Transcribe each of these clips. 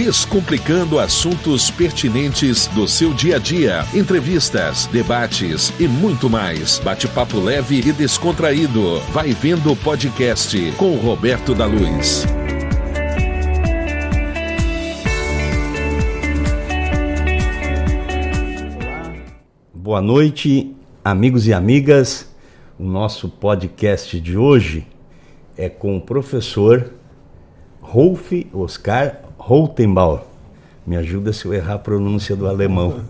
Descomplicando assuntos pertinentes do seu dia a dia, entrevistas, debates e muito mais. Bate-papo leve e descontraído. Vai Vendo o Podcast com Roberto da Luz. Boa noite, amigos e amigas. O nosso podcast de hoje é com o professor Rolf Oskar Rothenbauer. Me ajuda se eu errar a pronúncia do alemão.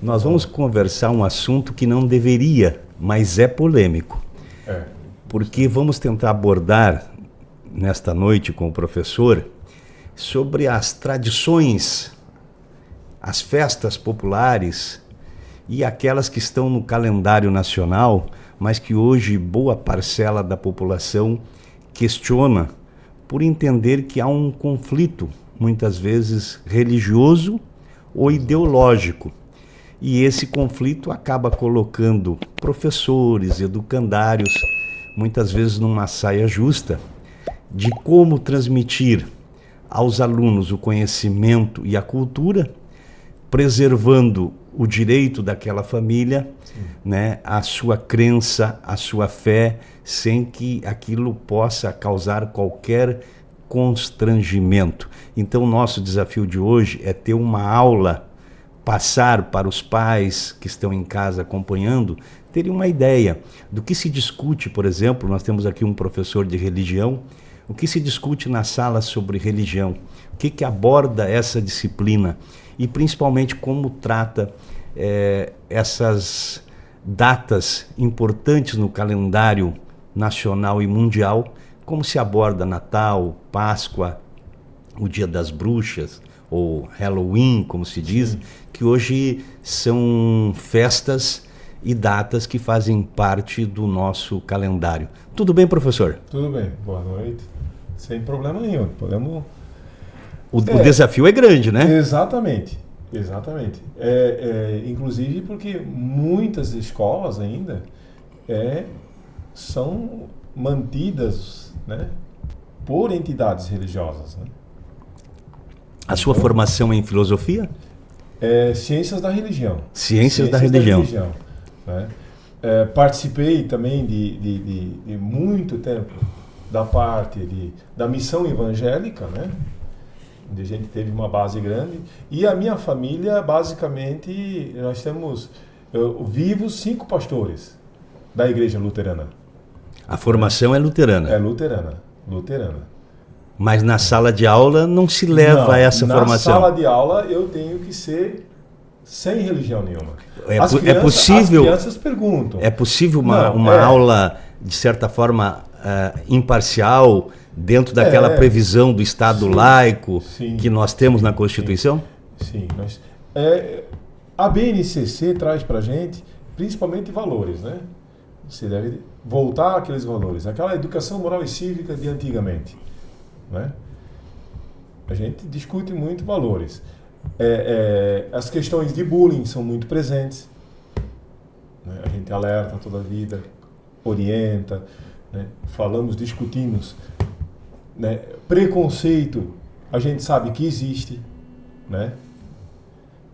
Nós vamos conversar um assunto que não deveria, mas é polêmico. Porque vamos tentar abordar nesta noite com o professor sobre as tradições, as festas populares e aquelas que estão no calendário nacional, mas que hoje boa parcela da população questiona por entender que há um conflito, muitas vezes religioso ou ideológico. E esse conflito acaba colocando professores, educandários, muitas vezes numa saia justa, de como transmitir aos alunos o conhecimento e a cultura, preservando o direito daquela família, né, a sua crença, a sua fé, sem que aquilo possa causar qualquer constrangimento. Então, o nosso desafio de hoje é ter uma aula, passar para os pais que estão em casa acompanhando, terem uma ideia do que se discute. Por exemplo, nós temos aqui um professor de religião, o que se discute na sala sobre religião, o que aborda essa disciplina e principalmente como trata essas datas importantes no calendário nacional e mundial, como se aborda Natal, Páscoa, o Dia das Bruxas, ou Halloween, como se diz, que hoje são festas e datas que fazem parte do nosso calendário. Tudo bem, professor? Tudo bem, boa noite. Sem problema nenhum. Podemos... O desafio é grande, né? Exatamente. Inclusive porque muitas escolas ainda são mantidas, né, por entidades religiosas. Né? A sua formação é em filosofia? Ciências da religião. Ciências da religião. Né? Participei também de muito tempo da parte da missão evangélica, né? Onde a gente teve uma base grande. E a minha família, basicamente, nós temos vivos 5 pastores da igreja luterana. A formação é luterana? É luterana. Mas na sala de aula não se leva a essa formação? Na sala de aula eu tenho que ser sem religião nenhuma. As crianças perguntam. É possível uma aula, de certa forma, imparcial, dentro daquela previsão do Estado laico que nós temos na Constituição? Sim. A BNCC traz para a gente, principalmente, valores, né? Você deve voltar àqueles valores. Aquela educação moral e cívica de antigamente. Né? A gente discute muito valores. As questões de bullying são muito presentes. Né? A gente alerta toda a vida, orienta, né? Falamos, discutimos. Né? Preconceito, a gente sabe que existe. Né?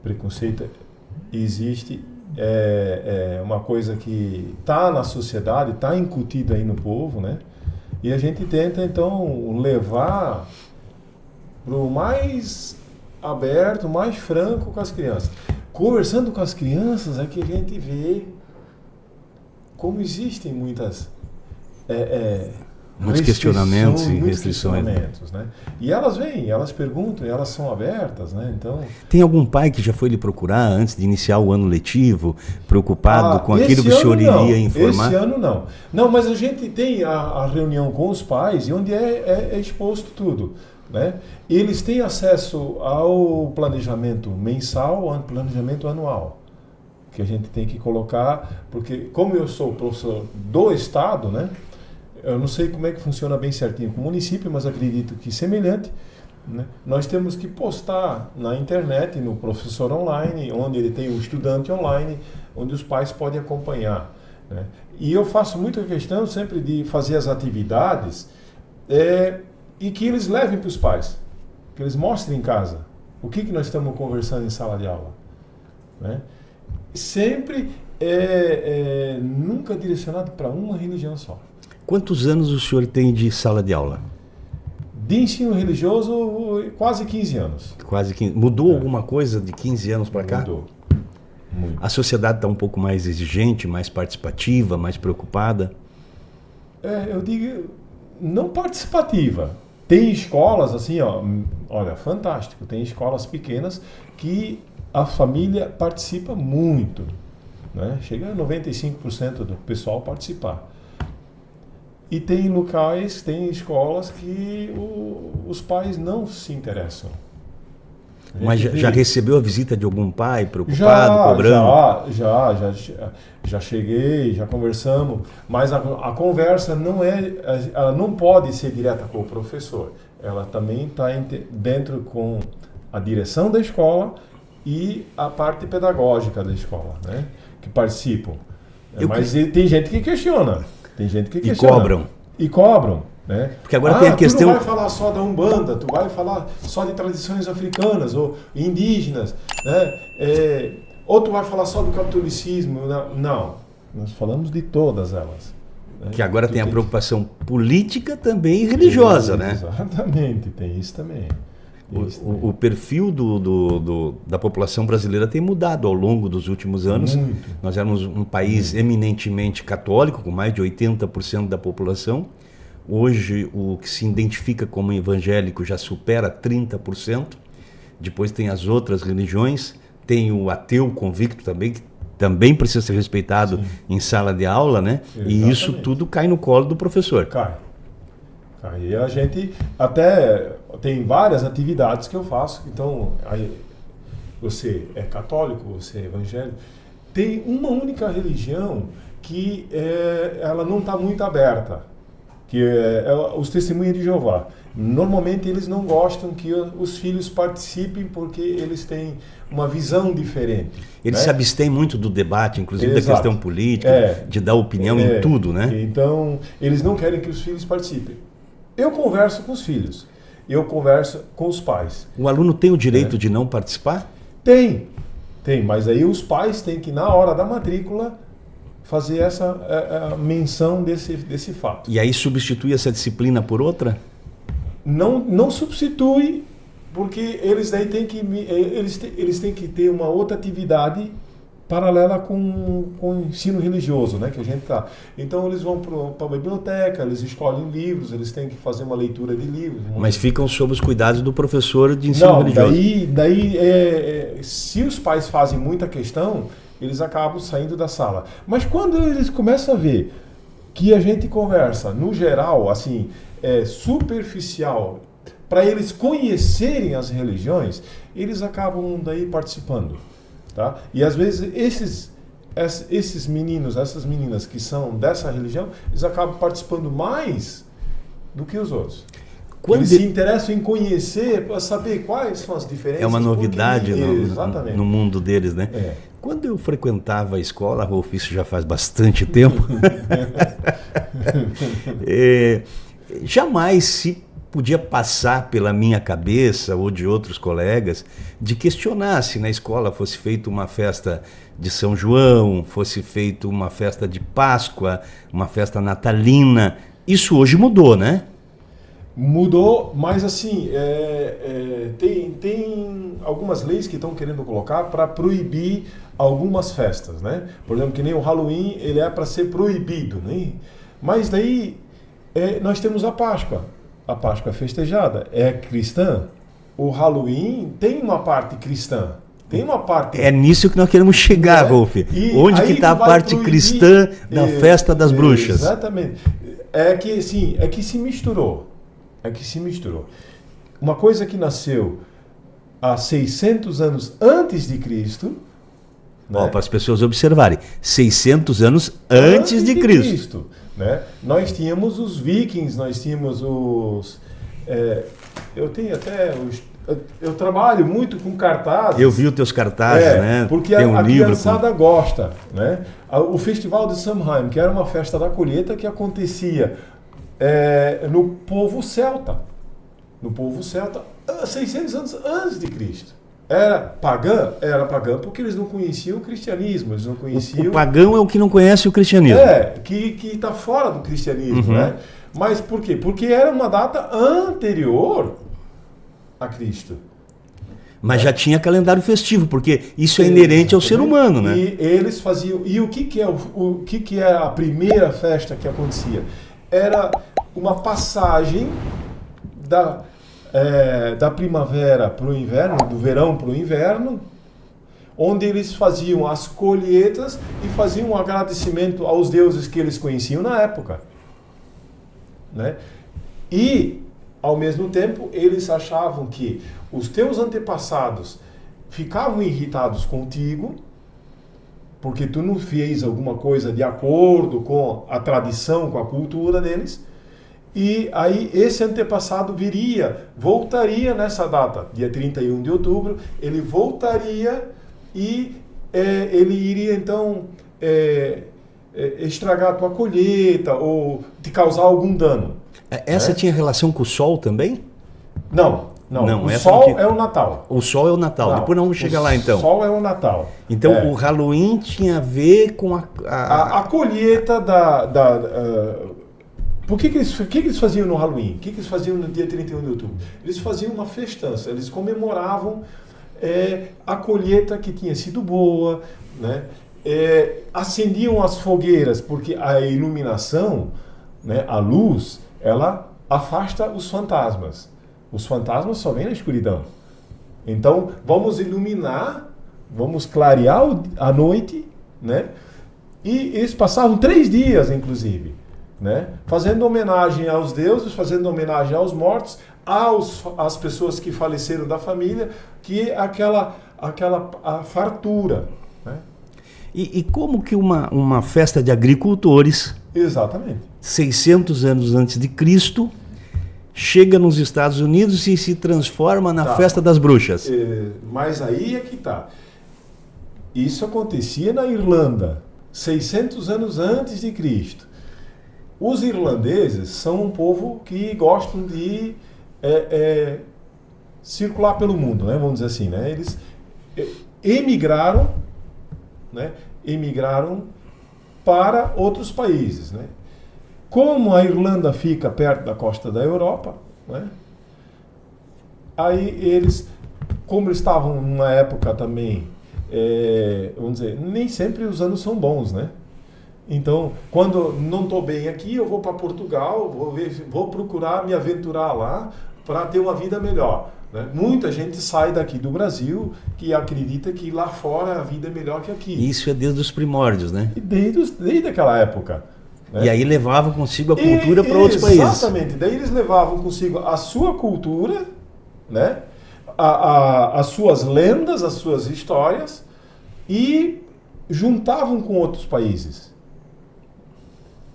Preconceito existe. É uma coisa que está na sociedade, está incutida aí no povo, né? E a gente tenta, então, levar para o mais aberto, mais franco com as crianças. Conversando com as crianças é que a gente vê como existem muitos questionamentos e restrições. Né? E elas vêm, elas perguntam, elas são abertas, né? Então, tem algum pai que já foi lhe procurar antes de iniciar o ano letivo, preocupado com aquilo que o senhor iria informar? Esse ano não. Não, mas a gente tem a reunião com os pais, onde é exposto tudo. Né? Eles têm acesso ao planejamento mensal, ao planejamento anual, que a gente tem que colocar, porque como eu sou professor do Estado, né? Eu não sei como é que funciona bem certinho com o município, mas acredito que semelhante, né? Nós temos que postar na internet, no professor online, onde ele tem o estudante online, onde os pais podem acompanhar. Né? E eu faço muita questão sempre de fazer as atividades e que eles levem para os pais. que eles mostrem em casa o que nós estamos conversando em sala de aula, né? Sempre nunca direcionado para uma religião só. Quantos anos o senhor tem de sala de aula? De ensino religioso, quase 15 anos. Quase 15. Mudou alguma coisa de 15 anos para cá? Mudou. Muito. A sociedade está um pouco mais exigente, mais participativa, mais preocupada? Eu digo, não participativa. Tem escolas assim, olha, fantástico. Tem escolas pequenas que a família participa muito, né? Chega a 95% do pessoal participar. E tem locais, tem escolas que os pais não se interessam. Mas já recebeu a visita de algum pai preocupado, cobrando? Já cheguei, já conversamos, mas a conversa ela não pode ser direta com o professor. Ela também está dentro com a direção da escola e a parte pedagógica da escola, né? Que participam. Mas tem gente que questiona. Tem gente que questiona. E cobram. Né? Porque agora tem a questão... Tu não vai falar só da Umbanda, tu vai falar só de tradições africanas ou indígenas, né? Ou tu vai falar só do catolicismo. Não, nós falamos de todas elas. Né? Que agora tem a preocupação política também e religiosa, né? Exatamente, tem isso também. O perfil da população brasileira tem mudado ao longo dos últimos anos. Muito. Nós éramos um país eminentemente católico, com mais de 80% da população. Hoje, o que se identifica como evangélico já supera 30%. Depois tem as outras religiões. Tem o ateu convicto também, que também precisa ser respeitado em sala de aula, né? Exatamente. E isso tudo cai no colo do professor. Aí a gente até tem várias atividades que eu faço. Então, aí você é católico, você é evangélico. Tem uma única religião que ela não está muito aberta, que é os Testemunhas de Jeová. Normalmente eles não gostam que os filhos participem porque eles têm uma visão diferente. Eles né? se abstêm muito do debate, inclusive da questão política, de dar opinião em tudo, né? Então, eles não querem que os filhos participem. Eu converso com os filhos, eu converso com os pais. O aluno tem o direito de não participar? Tem, mas aí os pais têm que, na hora da matrícula, fazer essa menção desse fato. E aí substitui essa disciplina por outra? Não substitui, porque eles daí eles têm que ter uma outra atividade paralela com o ensino religioso, né, que a gente tá. Então eles vão para a biblioteca, eles escolhem livros, eles têm que fazer uma leitura de livros. Mas ficam sob os cuidados do professor de ensino religioso. Daí se os pais fazem muita questão, eles acabam saindo da sala. Mas quando eles começam a ver que a gente conversa, no geral, assim, superficial, para eles conhecerem as religiões, eles acabam daí participando. Tá? E às vezes esses meninos, essas meninas que são dessa religião, eles acabam participando mais do que os outros. Eles se interessam em conhecer, para saber quais são as diferenças. É uma novidade no mundo deles, né? Quando eu frequentava a escola, Rolf, isso já faz bastante tempo, jamais se podia passar pela minha cabeça ou de outros colegas de questionar se na escola fosse feita uma festa de São João, fosse feita uma festa de Páscoa, uma festa natalina. Isso hoje mudou, né? Mudou, mas assim, tem algumas leis que estão querendo colocar para proibir algumas festas, né? Por exemplo, que nem o Halloween, ele é para ser proibido, né? Mas daí nós temos a Páscoa. A Páscoa é festejada, é cristã. O Halloween tem uma parte cristã. Tem uma parte... É nisso que nós queremos chegar, Rolf. Onde que está a parte cristã da festa das bruxas? Exatamente. É que se misturou. Uma coisa que nasceu há 600 anos antes de Cristo... Né? Para as pessoas observarem. 600 anos antes de Cristo. Né? Nós tínhamos os vikings, nós tínhamos os... eu tenho até... Eu trabalho muito com cartazes. Eu vi os teus cartazes, né? Porque a criançada gosta. Né? O Festival de Samhain, que era uma festa da colheita que acontecia no povo celta. No povo celta, 600 anos antes de Cristo. Era pagã? Era pagã porque eles não conheciam o cristianismo, eles não conheciam... O pagão é o que não conhece o cristianismo. Que está fora do cristianismo, né? Mas por quê? Porque era uma data anterior a Cristo. Mas já tinha calendário festivo, porque isso é inerente ao ser humano, né? E eles faziam... E o que é a primeira festa que acontecia? Era uma passagem da primavera para o inverno, do verão para o inverno, onde eles faziam as colheitas e faziam um agradecimento aos deuses que eles conheciam na época. Né? E, ao mesmo tempo, eles achavam que os teus antepassados ficavam irritados contigo, porque tu não fez alguma coisa de acordo com a tradição, com a cultura deles, e aí esse antepassado voltaria nessa data, dia 31 de outubro, ele voltaria e ele iria então estragar a tua colheita ou te causar algum dano. Essa tinha relação com o sol também? Não. O sol é o Natal. O sol é o Natal. Depois nós vamos chegar lá então. O sol é o Natal. Então o Halloween tinha a ver com a colheita Por que eles faziam no Halloween? O que eles faziam no dia 31 de outubro? Eles faziam uma festança, eles comemoravam a colheita que tinha sido boa, né? Acendiam as fogueiras, porque a iluminação, né, a luz, ela afasta os fantasmas. Os fantasmas só vêm na escuridão. Então, vamos iluminar, vamos clarear a noite, né? E eles passavam 3 dias, inclusive, né? Fazendo homenagem aos deuses, fazendo homenagem aos mortos, às pessoas que faleceram da família, que aquela a fartura, né? E como que uma festa de agricultores, exatamente, 600 anos antes de Cristo, chega nos Estados Unidos e se transforma na festa das bruxas? Mas aí é que tá. Isso acontecia na Irlanda, 600 anos antes de Cristo. Os irlandeses são um povo que gostam de circular pelo mundo, né? Vamos dizer assim, né? Eles emigraram, né? Emigraram para outros países, né? Como a Irlanda fica perto da costa da Europa, né? Aí eles, como eles estavam numa época também, vamos dizer, nem sempre os anos são bons, né? Então, quando não estou bem aqui, eu vou para Portugal, vou procurar me aventurar lá para ter uma vida melhor, né? Muita gente sai daqui do Brasil que acredita que lá fora a vida é melhor que aqui. Isso é desde os primórdios, né? E desde aquela época. Né? E aí levavam consigo a cultura para outros países. Exatamente. Daí eles levavam consigo a sua cultura, né? As suas lendas, as suas histórias, e juntavam com outros países.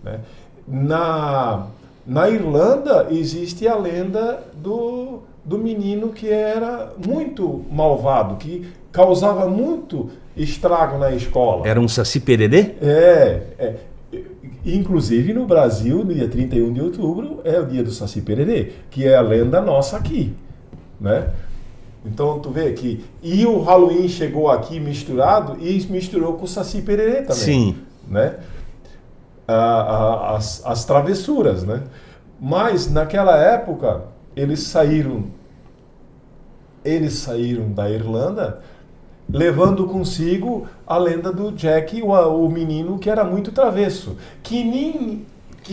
Né? Na Irlanda existe a lenda do menino que era muito malvado, que causava muito estrago na escola. Era um Saci Pererê? Inclusive no Brasil, no dia 31 de outubro, é o dia do Saci Pererê, que é a lenda nossa aqui, né? Então tu vê que... E o Halloween chegou aqui misturado e misturou com o Saci Pererê também. Sim. Né? As travessuras, né? Mas naquela época eles saíram da Irlanda levando consigo a lenda do Jack, o menino que era muito travesso, que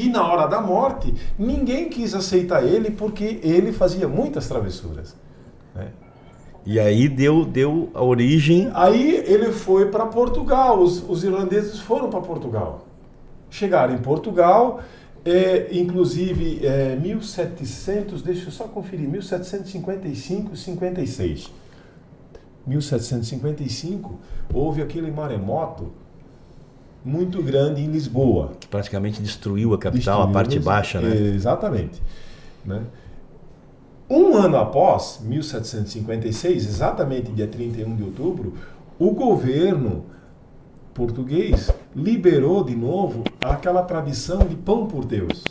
na hora da morte ninguém quis aceitar ele porque ele fazia muitas travessuras, né? E aí deu a origem... Aí ele foi para Portugal, os irlandeses foram para Portugal. Chegaram em Portugal, inclusive 1700, deixa eu só conferir, 1755, 56. 1755, houve aquele maremoto muito grande em Lisboa. Que praticamente destruiu a capital, a parte baixa, né? Exatamente. Né? Um ano após, 1756, exatamente dia 31 de outubro, o governo português liberou de novo aquela tradição de pão por Deus.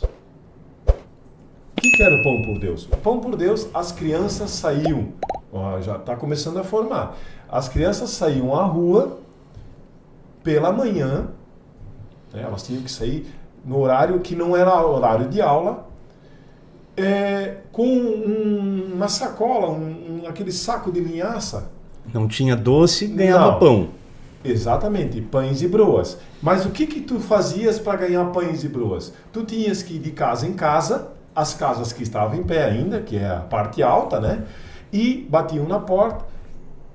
O que que era o Pão por Deus? O Pão por Deus, as crianças saíam, ó, já está começando a formar, as crianças saíam à rua pela manhã, né, elas tinham que sair no horário que não era horário de aula, com uma sacola, aquele saco de linhaça. Não tinha doce, ganhava Não. pão. Exatamente, pães e broas. Mas o que tu fazias para ganhar pães e broas? Tu tinhas que ir de casa em casa, as casas que estavam em pé ainda, que é a parte alta, né? E batiam na porta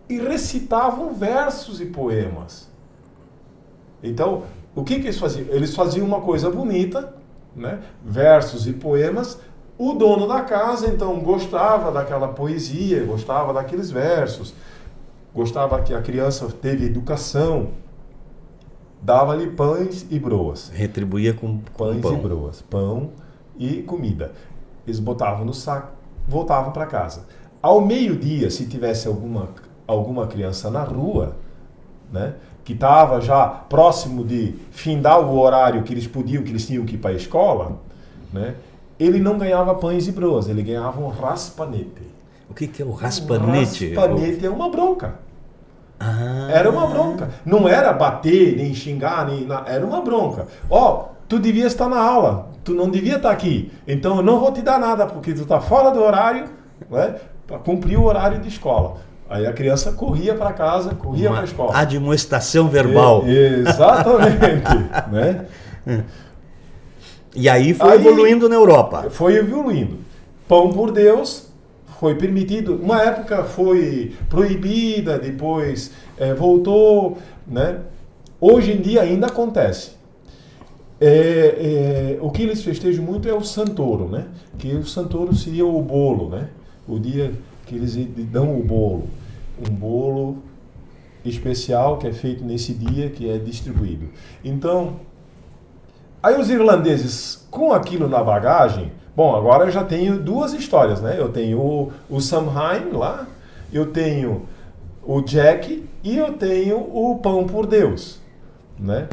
e recitavam versos e poemas. Então, o que eles faziam? Eles faziam uma coisa bonita, né? Versos e poemas. O dono da casa, então, gostava daquela poesia, gostava daqueles versos, gostava que a criança teve educação, dava-lhe pães e broas. Retribuía com Pães pão. e broas, pão e comida. Eles botavam no saco, voltavam para casa. Ao meio-dia, se tivesse alguma criança na rua, né, que estava já próximo de findar o horário que eles tinham que ir para a escola, né, ele não ganhava pães e broas, ele ganhava um raspanete. O que é o raspanete? O raspanete é uma bronca. Ah. Era uma bronca. Não era bater, nem xingar, era uma bronca. Tu devia estar na aula, tu não devia estar aqui. Então eu não vou te dar nada, porque tu está fora do horário, né, para cumprir o horário de escola. Aí a criança corria para casa, corria para a escola. Admoestação verbal. Exatamente. Né? E aí foi evoluindo na Europa. Foi evoluindo. Pão por Deus foi permitido. Uma época foi proibida, depois voltou. Né? Hoje em dia ainda acontece. O que eles festejam muito é o Santoro, né? Que o Santoro seria o bolo, né? O dia que eles dão o bolo. Um bolo especial que é feito nesse dia, que é distribuído. Então, aí os irlandeses, com aquilo na bagagem, bom, agora eu já tenho duas histórias, né? Eu tenho o Samhain lá, eu tenho o Jack e eu tenho o Pão por Deus, né?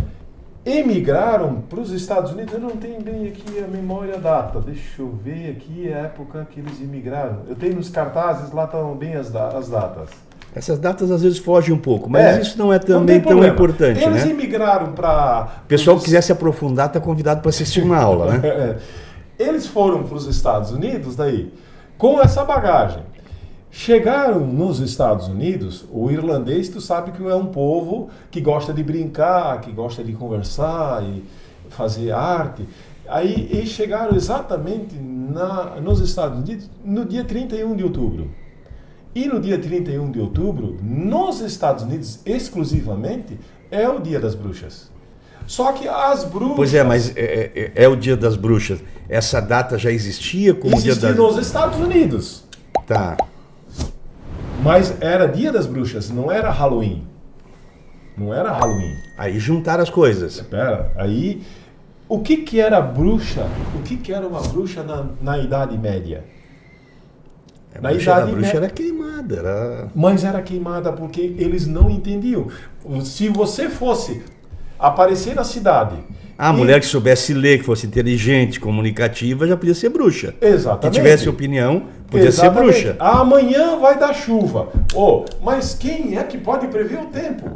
Emigraram para os Estados Unidos, eu não tenho bem aqui a memória data, deixa eu ver aqui a época que eles emigraram. Eu tenho nos cartazes, lá estão bem as datas. Essas datas às vezes fogem um pouco, mas isso não é também não tão importante, eles né? Emigraram para... O pessoal que quiser se aprofundar está convidado para assistir uma aula, né? Eles foram para os Estados Unidos daí, com essa bagagem. Chegaram nos Estados Unidos, o irlandês, tu sabe que é um povo que gosta de brincar, que gosta de conversar e fazer arte. Aí eles chegaram exatamente nos Estados Unidos no dia 31 de outubro. E no dia 31 de outubro, nos Estados Unidos, exclusivamente, é o Dia das Bruxas. Só que as bruxas... Pois é, mas é o Dia das Bruxas. Essa data já existia como Dia das... nos Estados Unidos. Tá. Mas era Dia das Bruxas, não era Halloween. Não era Halloween. Aí juntaram as coisas. Espera, aí... O que era bruxa? O que era uma bruxa na Idade Média? A bruxa era queimada. Mas era queimada porque eles não entendiam. Se você fosse aparecer na cidade... A mulher que soubesse ler, que fosse inteligente, comunicativa, já podia ser bruxa. Exatamente. Que tivesse opinião, podia ser bruxa. Amanhã vai dar chuva. Mas quem é que pode prever o tempo?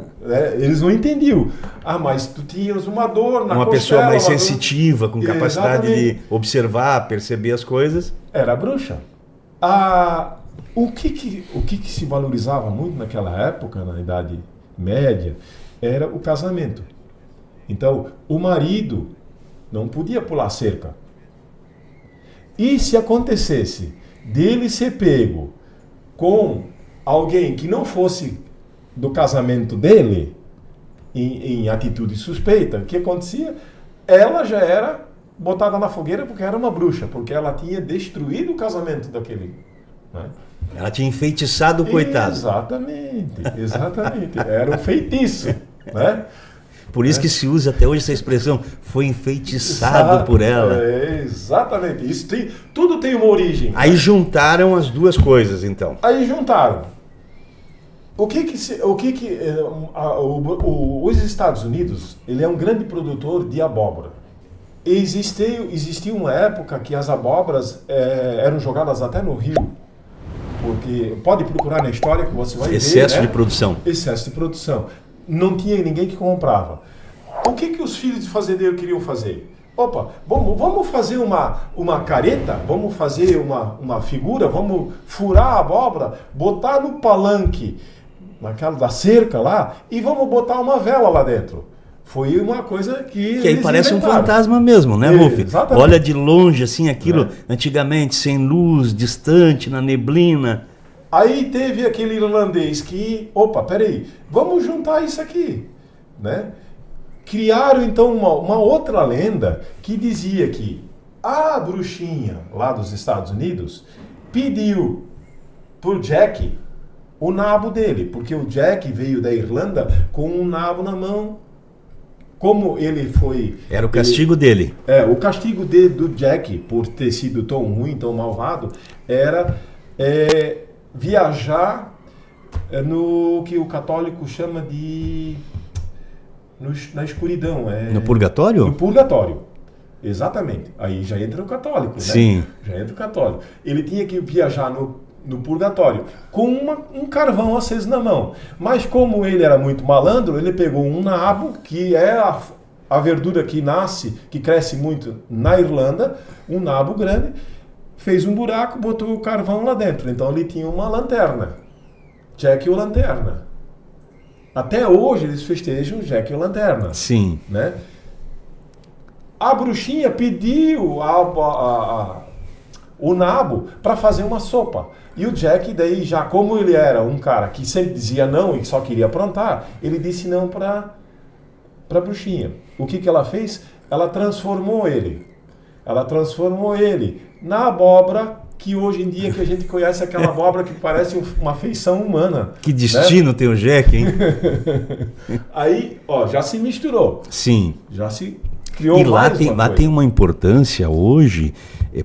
Eles não entendiam. Mas tu tinhas uma dor na costela. Uma pessoa mais sensitiva, com capacidade de observar, perceber as coisas. Era bruxa. O que se valorizava muito naquela época, na Idade Média, era o casamento. Então, o marido não podia pular cerca. E se acontecesse dele ser pego com alguém que não fosse do casamento dele, em atitude suspeita, o que acontecia? Ela já era botada na fogueira porque era uma bruxa, porque ela tinha destruído o casamento daquele... Né? Ela tinha enfeitiçado o coitado. Exatamente. Era um feitiço, né? Por isso que se usa até hoje essa expressão, foi enfeitiçado por ela. Exatamente. Tudo tem uma origem. Aí juntaram as duas coisas, então. Aí juntaram. Os Estados Unidos, ele é um grande produtor de abóbora. Existia uma época que as abóboras eram jogadas até no rio. Porque pode procurar na história que você vai ver. Excesso de produção. Excesso de produção. Não tinha ninguém que comprava. O que os filhos de fazendeiro queriam fazer? Opa, vamos fazer uma careta, vamos fazer uma figura, vamos furar a abóbora, botar no palanque, naquela da cerca lá, e vamos botar uma vela lá dentro. Foi uma coisa que aí parece inventaram. Um fantasma mesmo, né, Rolf? Olha de longe, assim, aquilo antigamente, sem luz, distante, na neblina. Aí teve aquele irlandês que, opa, peraí, vamos juntar isso aqui, né? Criaram então uma outra lenda que dizia que a bruxinha lá dos Estados Unidos pediu por Jack o nabo dele, porque o Jack veio da Irlanda com um nabo na mão. Como ele foi... Era o castigo dele. O castigo do Jack, por ter sido tão ruim, tão malvado, era viajar no que o católico chama de... na escuridão. No purgatório? No purgatório, exatamente. Aí já entra o católico, né? Sim. Já entra o católico. Ele tinha que viajar no purgatório com um carvão aceso na mão. Mas como ele era muito malandro, ele pegou um nabo, que é a verdura que que cresce muito na Irlanda, um nabo grande, fez um buraco, botou o carvão lá dentro. Então ele tinha uma lanterna. Jack e o Lanterna. Até hoje eles festejam Jack e o Lanterna. Sim. Né? A bruxinha pediu o nabo para fazer uma sopa. E o Jack, daí, já como ele era um cara que sempre dizia não e só queria aprontar, ele disse não para a bruxinha. O que ela fez? Ela transformou ele. Ela transformou ele na abóbora que hoje em dia que a gente conhece, aquela abóbora que parece uma feição humana. Que destino, né? Tem o Jack, hein? Aí, já se misturou. Sim. Já se criou e lá tem uma importância hoje,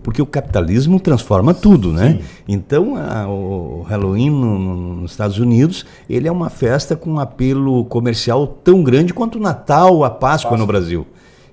porque o capitalismo transforma tudo, né? Sim. Então, o Halloween nos Estados Unidos, ele é uma festa com um apelo comercial tão grande quanto o Natal, a Páscoa no Brasil.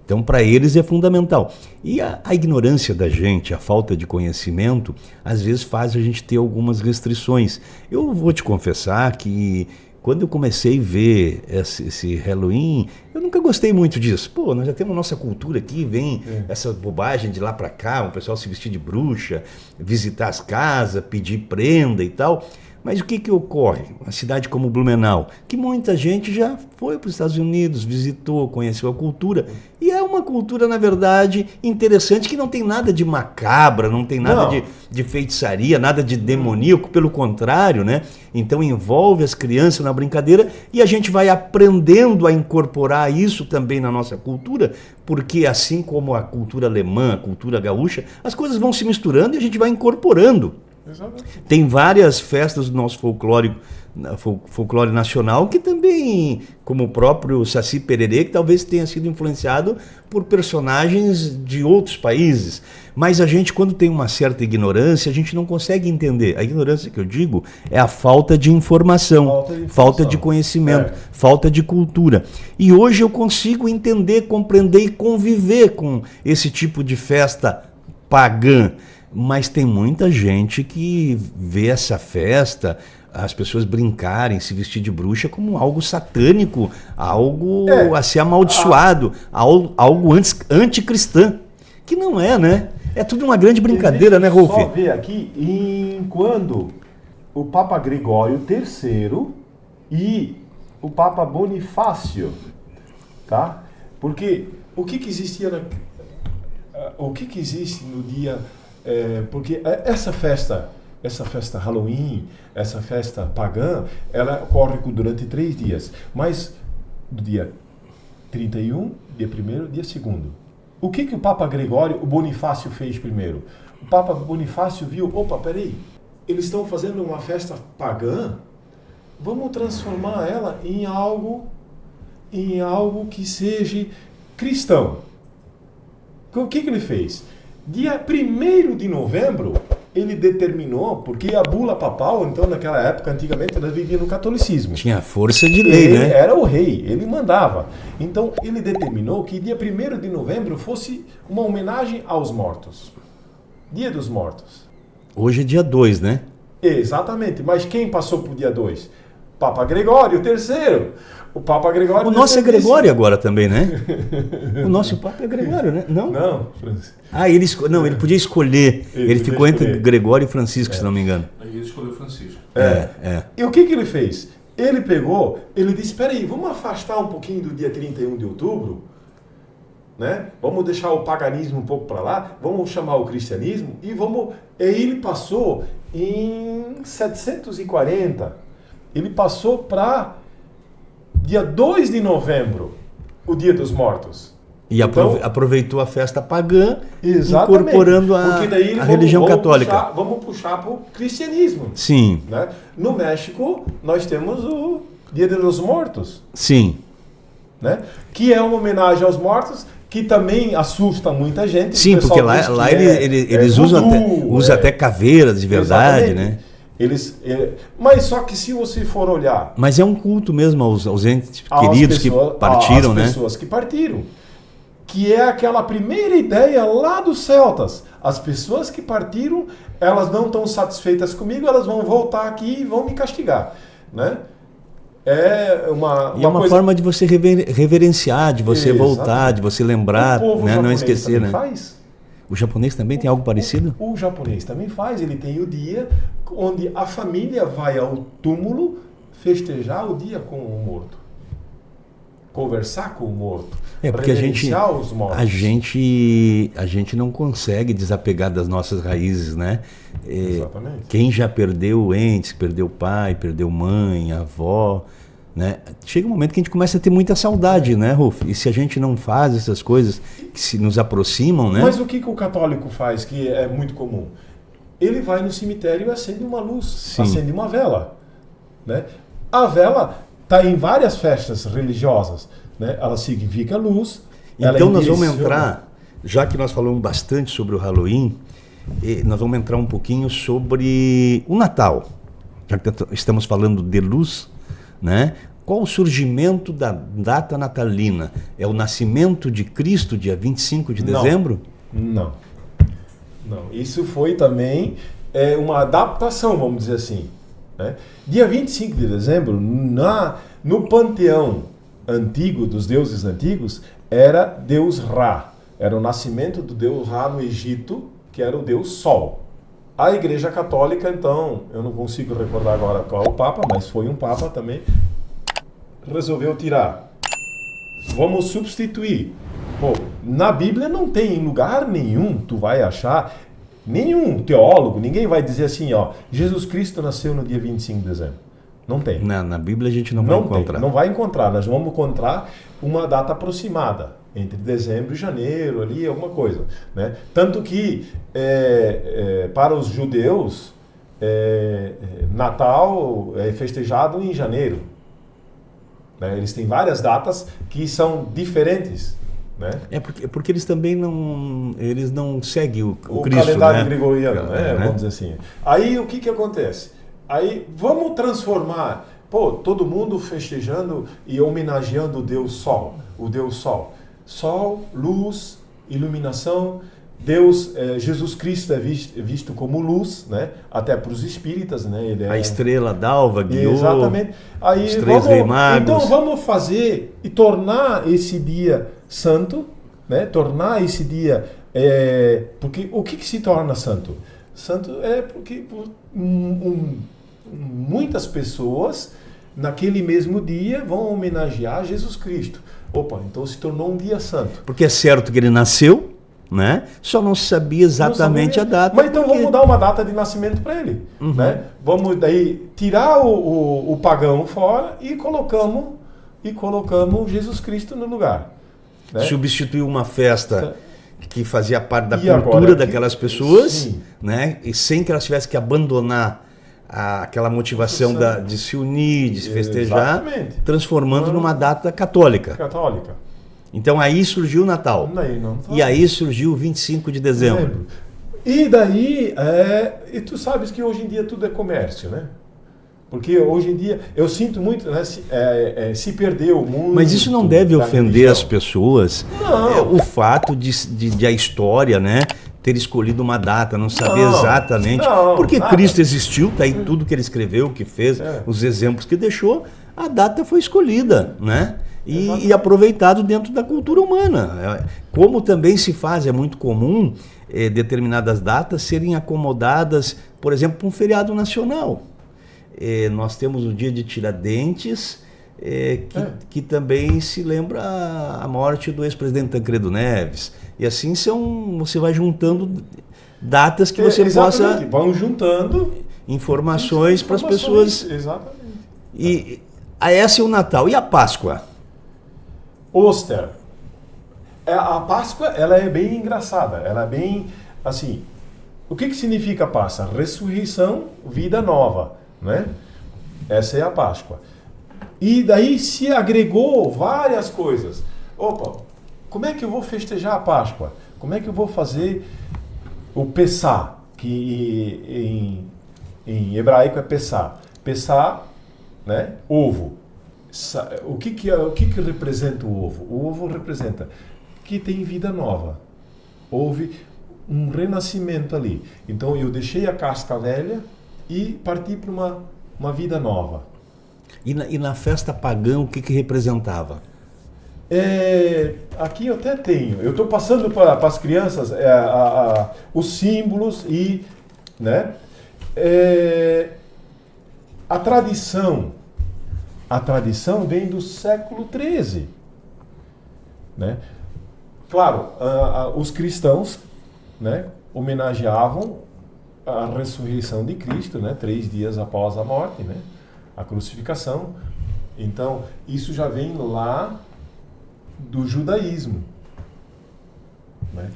Então, para eles é fundamental. E a ignorância da gente, a falta de conhecimento, às vezes faz a gente ter algumas restrições. Eu vou te confessar que quando eu comecei a ver esse Halloween, eu nunca gostei muito disso. Pô, nós já temos nossa cultura aqui, vem essa bobagem de lá para cá, o pessoal se vestir de bruxa, visitar as casas, pedir prenda e tal. Mas o que ocorre? Uma cidade como Blumenau, que muita gente já foi para os Estados Unidos, visitou, conheceu a cultura. E é uma cultura, na verdade, interessante, que não tem nada de macabra, não tem nada de feitiçaria, nada de demoníaco, pelo contrário, né? Então envolve as crianças na brincadeira e a gente vai aprendendo a incorporar isso também na nossa cultura, porque assim como a cultura alemã, a cultura gaúcha, as coisas vão se misturando e a gente vai incorporando. Exatamente. Tem várias festas do nosso folclore nacional que também, como o próprio Saci Pererê, que talvez tenha sido influenciado por personagens de outros países. Mas a gente, quando tem uma certa ignorância, a gente não consegue entender. A ignorância que eu digo é a falta de informação, falta de conhecimento, falta de cultura. E hoje eu consigo entender, compreender e conviver com esse tipo de festa pagã. Mas tem muita gente que vê essa festa, as pessoas brincarem, se vestir de bruxa como algo satânico, algo a ser amaldiçoado, algo anticristã, que não é, né? É tudo uma grande brincadeira, né, Rolf? Só ver aqui, quando o Papa Gregório III e o Papa Bonifácio, tá? Porque o que existia o que existe no dia... porque essa festa Halloween, essa festa pagã, ela ocorre durante 3 dias. Mas do dia 31, dia 1º, dia 2º. O que o Papa Gregório, o Bonifácio fez primeiro? O Papa Bonifácio viu, peraí, eles estão fazendo uma festa pagã, vamos transformar ela em algo que seja cristão. O que ele fez? Dia 1º de novembro, ele determinou, porque a bula papal, então naquela época, antigamente, ela vivia no catolicismo. Tinha força de lei, Ele né? era o rei, ele mandava. Então ele determinou que dia 1º de novembro fosse uma homenagem aos mortos. Dia dos Mortos. Hoje é dia 2, né? Exatamente, mas quem passou para o dia 2? Papa Gregório III. O Papa Gregório O nosso é III Gregório agora também, né? O nosso Papa é Gregório, né? Não? Não, Francisco. Ah, ele podia escolher. Ele podia ficou entre escolher. Gregório e Francisco, se não me engano. Aí ele escolheu Francisco. E o que ele fez? Ele pegou, ele disse, espera aí, vamos afastar um pouquinho do dia 31 de outubro, né? Vamos deixar o paganismo um pouco para lá, vamos chamar o cristianismo e vamos... E ele passou em 740, ele passou para dia 2 de novembro, o Dia dos Mortos. E Então, aproveitou a festa pagã, exatamente, incorporando porque daí a religião católica. Vamos puxar para o cristianismo. Sim, Né? No México, nós temos o Dia dos Mortos, sim. né? Que é uma homenagem aos mortos, que também assusta muita gente. Sim, O pessoal porque diz que lá eles usam até caveiras de verdade, exatamente. né? Mas só que se você for olhar Mas é um culto mesmo aos entes às queridos pessoas- que partiram, às né? pessoas que partiram, que é aquela primeira ideia lá dos celtas. As pessoas que partiram, elas não estão satisfeitas comigo, elas vão voltar aqui e vão me castigar, né? É uma E é uma coisa... forma de você reverenciar, de você Exatamente. voltar, de você lembrar, O povo né? Não japonês esquecer, também né? faz. O japonês também tem algo parecido? O japonês também faz. Ele tem o dia onde a família vai ao túmulo festejar o dia com o morto. Conversar com o morto. É porque reverenciar os mortos. a gente não consegue desapegar das nossas raízes, né? Exatamente. Quem já perdeu entes, perdeu pai, perdeu mãe, avó, né? Chega um momento que a gente começa a ter muita saudade, né, Ruf? E se a gente não faz essas coisas que se nos aproximam, né? Mas o que o católico faz, que é muito comum? Ele vai no cemitério e acende uma luz, Sim. acende uma vela, né? A vela está em várias festas religiosas, né? Ela significa luz. Então nós vamos direciona- entrar, já que nós falamos bastante sobre o Halloween, nós vamos entrar um pouquinho sobre o Natal. Já que estamos falando de luz, né? Qual o surgimento da data natalina? É o nascimento de Cristo, dia 25 de Não. dezembro? Não. Não. Isso foi também uma adaptação, vamos dizer assim, né? Dia 25 de dezembro, no panteão antigo, dos deuses antigos, era Deus Ra. Era o nascimento do Deus Ra no Egito, que era o Deus Sol. A Igreja Católica, então, eu não consigo recordar agora qual é o Papa, mas foi um Papa também, resolveu tirar. Vamos substituir. Pô, na Bíblia não tem em lugar nenhum, tu vai achar, nenhum teólogo, ninguém vai dizer assim, ó, Jesus Cristo nasceu no dia 25 de dezembro. Não tem. Na Bíblia a gente não vai encontrar. Não vai encontrar. Nós vamos encontrar uma data aproximada, entre dezembro e janeiro, ali, alguma coisa, né? Tanto que, para os judeus, Natal é festejado em janeiro. Né? Eles têm várias datas que são diferentes. Né? Porque eles também não seguem o Cristo, calendário né? gregoriano, né? Vamos dizer assim. Aí o que acontece? Aí vamos transformar, todo mundo festejando e homenageando o Deus Sol, o Deus Sol. Sol, luz, iluminação. Deus, Jesus Cristo é visto como luz, né? Até para os espíritas, né? Ele A estrela d'alva guiou. Exatamente. Aí os três reis magos. Então vamos fazer e tornar esse dia santo, né? Tornar esse dia, porque o que se torna santo? Santo é porque muitas pessoas naquele mesmo dia vão homenagear Jesus Cristo. Opa, então se tornou um dia santo. Porque é certo que ele nasceu, né? Só não se sabia exatamente a data. Mas então vamos dar uma data de nascimento para ele, né? Vamos daí tirar o pagão fora e colocamos Jesus Cristo no lugar. Né? Substituiu uma festa que fazia parte da E cultura agora, daquelas pessoas, sim. né? E sem que elas tivessem que abandonar aquela motivação de se unir, de se festejar, Exatamente. transformando numa data católica. Católica. Então aí surgiu o Natal. Daí não E aí surgiu o 25 de dezembro. E daí, e tu sabes que hoje em dia tudo é comércio, né? Porque hoje em dia, eu sinto muito, né, se perdeu muito. Mas isso não deve ofender religião. as pessoas. Não. O fato de a história, né, ter escolhido uma data, não saber Não, exatamente. não, Porque nada. Cristo existiu, tá aí tudo que ele escreveu, o que fez, os exemplos que deixou, a data foi escolhida, né? E aproveitado dentro da cultura humana. Como também se faz, é muito comum determinadas datas serem acomodadas, por exemplo, para um feriado nacional. Nós temos o dia de Tiradentes, que também se lembra a morte do ex-presidente Tancredo Neves. E assim você vai juntando datas que você possa... Vão juntando informações para as pessoas. Exatamente. E esse é o Natal. E a Páscoa? Oster. A Páscoa, ela é bem engraçada. Ela é bem, assim... O que significa a Páscoa? Ressurreição, vida nova, né? Essa é a Páscoa. E daí se agregou várias coisas. Opa, como é que eu vou festejar a Páscoa? Como é que eu vou fazer o Pessá, que em hebraico é Pessá. Pessá, né? Ovo. O que representa o ovo? O ovo representa que tem vida nova. Houve um renascimento ali. Então eu deixei a casca velha e parti para uma vida nova. E na festa pagã, o que representava? Aqui eu até tenho. Eu estou passando para as crianças os símbolos e, né? A tradição vem do século XIII, né? Claro, os cristãos, né, homenageavam a ressurreição de Cristo, né, 3 dias após a morte, né, a crucificação. Então, isso já vem lá do judaísmo, né?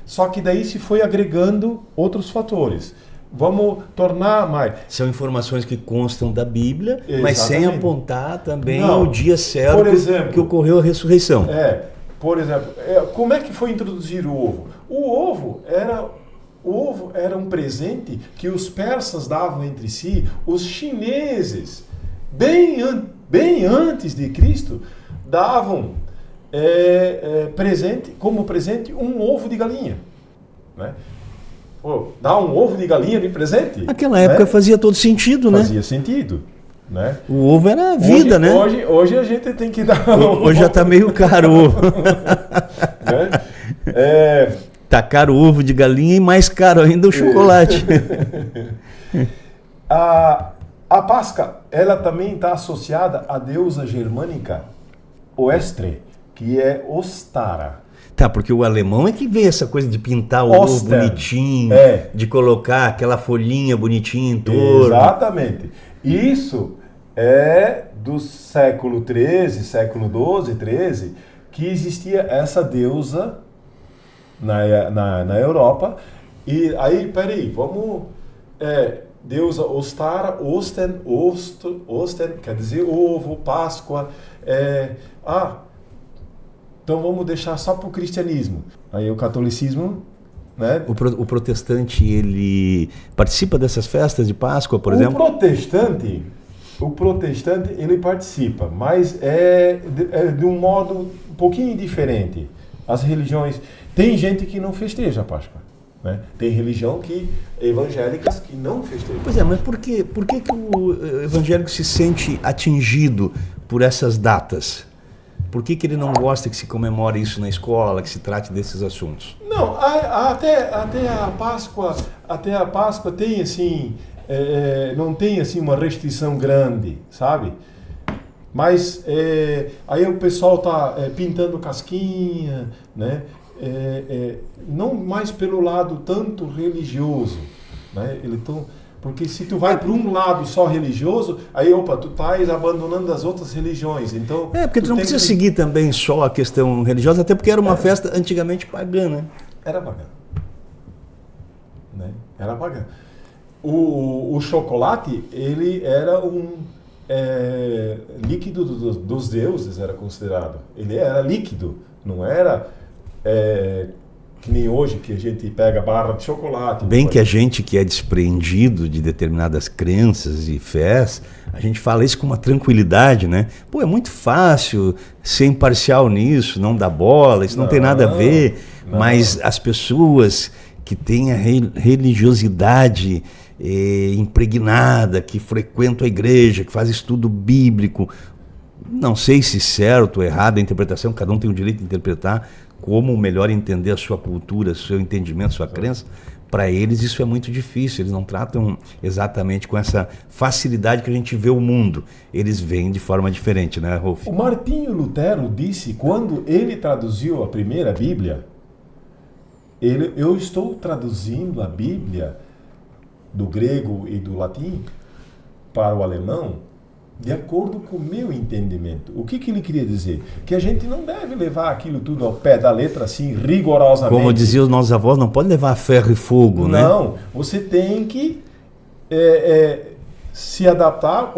Só que daí se foi agregando outros fatores. Vamos tornar mais... São informações que constam da Bíblia, Exatamente. Mas sem apontar também Não. o dia certo, Por exemplo, que ocorreu a ressurreição. Por exemplo, como é que foi introduzido o ovo? O ovo era um presente que os persas davam entre si, os chineses, bem antes de Cristo, davam como presente um ovo de galinha, né? Dar um ovo de galinha de presente? Naquela época, né, fazia todo sentido, né? Fazia sentido, né? O ovo era a vida, né? Hoje a gente tem que dar... Hoje já está meio caro o ovo. Né? Tá caro o ovo de galinha e mais caro ainda o chocolate. A Páscoa, ela também está associada à deusa germânica Oestre, que é Ostara. Tá, porque o alemão é que vê essa coisa de pintar o ovo bonitinho, de colocar aquela folhinha bonitinha em torno. Exatamente. Isso é do século XIII, século XII, XIII, que existia essa deusa na Europa. E aí, peraí, vamos... deusa Ostara, Osten, quer dizer ovo, Páscoa. Então vamos deixar só para o cristianismo. Aí o catolicismo, né? O protestante, ele participa dessas festas de Páscoa, por exemplo? O protestante, ele participa, mas é de um modo um pouquinho diferente. As religiões... Tem gente que não festeja a Páscoa, né? Tem religião evangélicas que não festejam. Pois é, mas por que o evangélico se sente atingido por essas datas? Por que ele não gosta que se comemore isso na escola, que se trate desses assuntos? Não, até a Páscoa tem assim, não tem assim uma restrição grande, sabe? Mas aí o pessoal tá pintando casquinha, né? Não mais pelo lado tanto religioso, né? Porque se tu vai para um lado só religioso, aí, tu estás abandonando as outras religiões. Então, porque tu não precisa seguir também só a questão religiosa, até porque era uma festa antigamente pagã, né? Era pagã. Né? Era pagã. O chocolate, ele era um líquido dos deuses, era considerado. Ele era líquido, não era que nem hoje, que a gente pega barra de chocolate. Bem que a gente que é despreendido de determinadas crenças e fés, a gente fala isso com uma tranquilidade, né? Pô, é muito fácil ser imparcial nisso, não dar bola, isso não tem nada a ver. Não. Mas as pessoas que têm a religiosidade impregnada, que frequentam a igreja, que fazem estudo bíblico, não sei se certo ou errado a interpretação, cada um tem o direito de interpretar como melhor entender a sua cultura, seu entendimento, sua crença. Para eles isso é muito difícil, eles não tratam exatamente com essa facilidade que a gente vê o mundo. Eles veem de forma diferente, né, Rolf? O Martinho Lutero disse, quando ele traduziu a primeira Bíblia, eu estou traduzindo a Bíblia do grego e do latim para o alemão de acordo com o meu entendimento. O que ele queria dizer? Que a gente não deve levar aquilo tudo ao pé da letra, assim, rigorosamente. Como diziam os nossos avós, não pode levar a ferro e fogo, né? Não, você tem que se adaptar,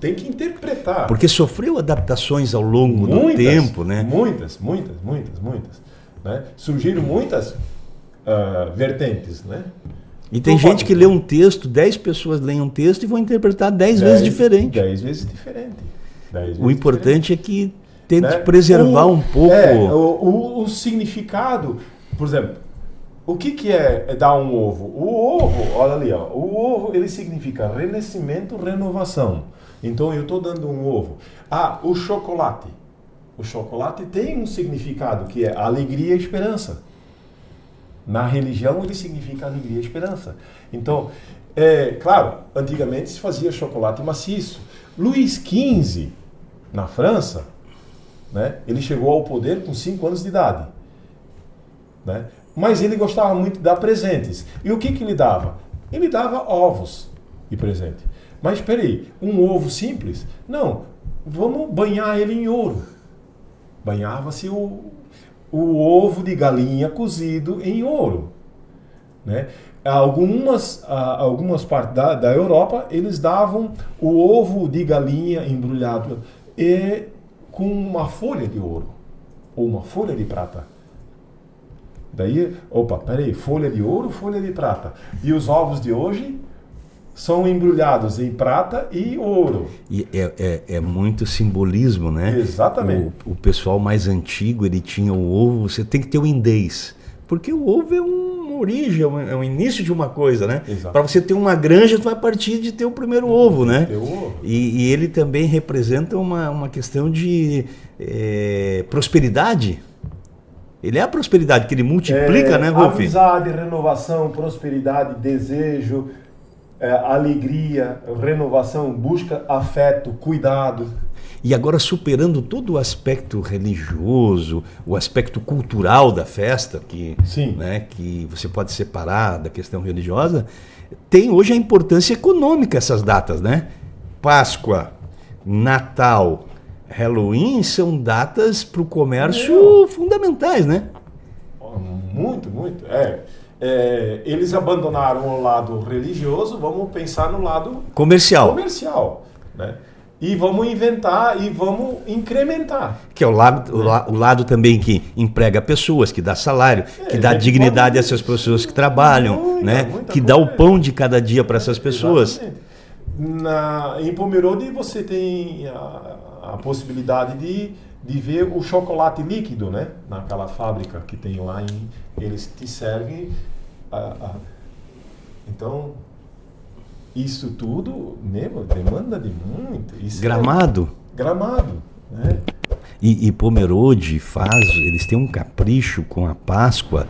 tem que interpretar. Porque sofreu adaptações ao longo do tempo, né? Muitas. Né? Surgiram muitas vertentes, né? E tem gente que lê um texto, 10 pessoas leem um texto e vão interpretar 10 vezes diferente. 10 vezes diferente. O importante é que tente preservar um pouco... o significado, por exemplo, o que é dar um ovo? O ovo, olha ali, ó, o ovo ele significa renascimento, renovação. Então eu estou dando um ovo. O chocolate. O chocolate tem um significado que é alegria e esperança. Na religião ele significa alegria e esperança. Então, claro, antigamente se fazia chocolate maciço. Luís XV, na França, né, ele chegou ao poder com 5 anos de idade. Né? Mas ele gostava muito de dar presentes. E o que ele dava? Ele dava ovos de presente. Mas espera aí, um ovo simples? Não, vamos banhar ele em ouro. Banhava-se o ovo de galinha cozido em ouro. Né? Algumas partes da Europa, eles davam o ovo de galinha embrulhado com uma folha de ouro ou uma folha de prata. Daí, folha de ouro, folha de prata. E os ovos de hoje são embrulhados em prata e ouro. E é muito simbolismo, né? Exatamente. O pessoal mais antigo, ele tinha o ovo, você tem que ter o indês. Porque o ovo é uma origem, é um início de uma coisa, né? Para você ter uma granja, tu vai partir de ter o primeiro ovo, né? E ele também representa uma questão de prosperidade. Ele é a prosperidade que ele multiplica, né, Rolf? Amizade, renovação, prosperidade, desejo, alegria, renovação, busca, afeto, cuidado. E agora, superando todo o aspecto religioso, o aspecto cultural da festa, que você pode separar da questão religiosa, tem hoje a importância econômica essas datas, né? Páscoa, Natal, Halloween são datas para o comércio fundamentais, né? Muito. Eles abandonaram o lado religioso, vamos pensar no lado comercial, né? E vamos inventar e vamos incrementar. Que é o lado também que emprega pessoas, que dá salário, que dá dignidade a essas pessoas que trabalham, que dá o pão de cada dia para essas pessoas. Em Pomerode você tem a possibilidade de ver o chocolate líquido, né? Naquela fábrica que tem lá, eles te servem. Então, isso tudo mesmo demanda de muito. Gramado. Gramado, né? E Pomerode eles têm um capricho com a Páscoa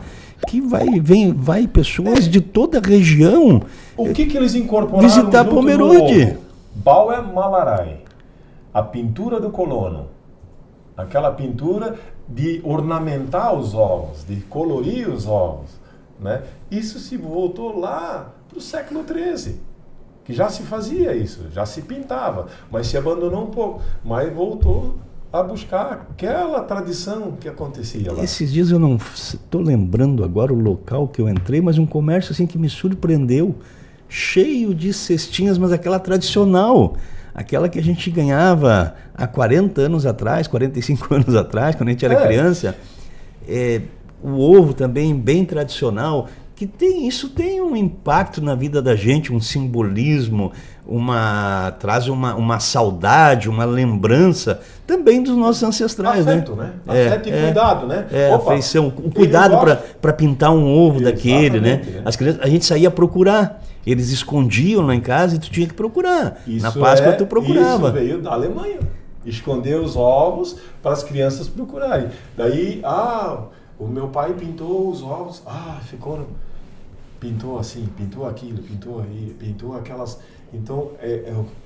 que vai pessoas de toda a região. O que eles incorporaram visitar Pomerode? Bauer Malaray, a pintura do colono, aquela pintura de ornamentar os ovos, de colorir os ovos, né? Isso se voltou lá para o século XIII, que já se fazia isso, já se pintava, mas se abandonou um pouco, mas voltou a buscar aquela tradição que acontecia lá. Esses dias eu não estou lembrando agora o local que eu entrei, mas um comércio assim que me surpreendeu, cheio de cestinhas, mas aquela tradicional, aquela que a gente ganhava há 40 anos atrás, 45 anos atrás, quando a gente era criança. o ovo também bem tradicional, que isso tem um impacto na vida da gente, um simbolismo, traz uma saudade, uma lembrança também dos nossos ancestrais, afeto, né? Afeto e cuidado, né? Afeição, um cuidado para pintar um ovo daquele, né? As crianças, a gente saía procurar, eles escondiam lá em casa e tu tinha que procurar. Na Páscoa tu procurava. Isso veio da Alemanha. Esconder os ovos para as crianças procurarem. Daí, o meu pai pintou os ovos, pintou assim, pintou aquilo, pintou aí, pintou aquelas... Então,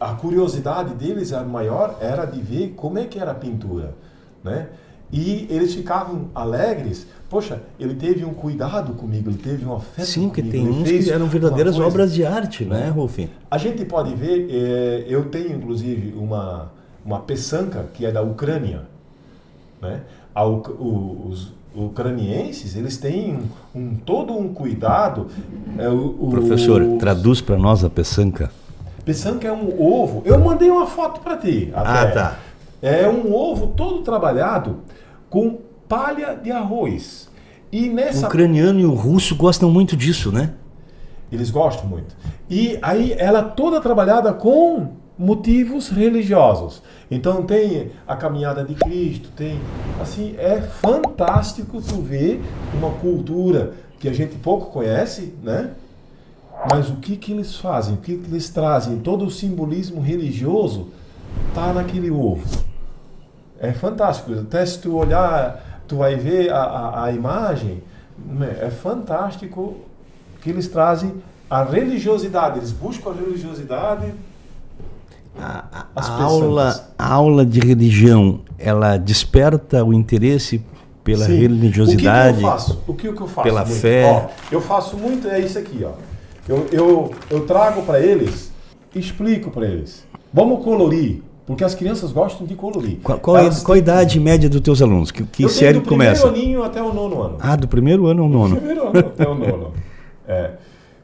a curiosidade deles, a maior, era de ver como é que era a pintura, né? E eles ficavam alegres. Poxa, ele teve um cuidado comigo, ele teve um afeto Sim, comigo. Sim, que tem uns que eram verdadeiras obras de arte, né, Rolf? A gente pode ver, eu tenho inclusive uma peçanca que é da Ucrânia, né? Os ucranienses, eles têm todo um cuidado. Professor, traduz para nós a peçanca. Peçanca é um ovo. Eu mandei uma foto para ti. Até. Tá. É um ovo todo trabalhado com palha de arroz. E O ucraniano e o russo gostam muito disso, né? Eles gostam muito. E aí ela toda trabalhada com motivos religiosos. Então tem a caminhada de Cristo, tem assim, é fantástico tu ver uma cultura que a gente pouco conhece, né? Mas o que eles fazem, o que eles trazem, todo o simbolismo religioso tá naquele ovo. É fantástico. Até se tu olhar, tu vai ver a imagem, né? É fantástico que eles trazem a religiosidade, eles buscam a religiosidade. A aula de religião, ela desperta o interesse pela religiosidade. O que eu faço? Pela muito? fé. Eu faço muito, é isso aqui, ó. Eu trago para eles, explico para eles. Vamos colorir, porque as crianças gostam de colorir. Qual a idade média dos teus alunos? Que série começa? Do primeiro aninho até o 9º ano. Do primeiro ano ao 9º. Do primeiro ano até o 9º.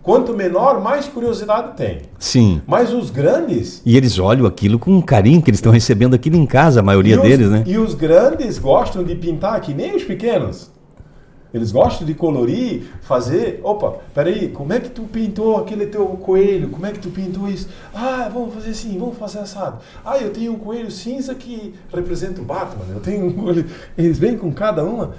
Quanto menor, mais curiosidade tem. Sim. Mas os grandes... E eles olham aquilo com um carinho, que eles estão recebendo aquilo em casa, a maioria deles, né? E os grandes gostam de pintar que nem os pequenos. Eles gostam de colorir, fazer... Opa, peraí, como é que tu pintou aquele teu coelho? Como é que tu pintou isso? Vamos fazer assim, vamos fazer assado. Eu tenho um coelho cinza que representa o Batman. Eu tenho um coelho... Eles vêm com cada uma.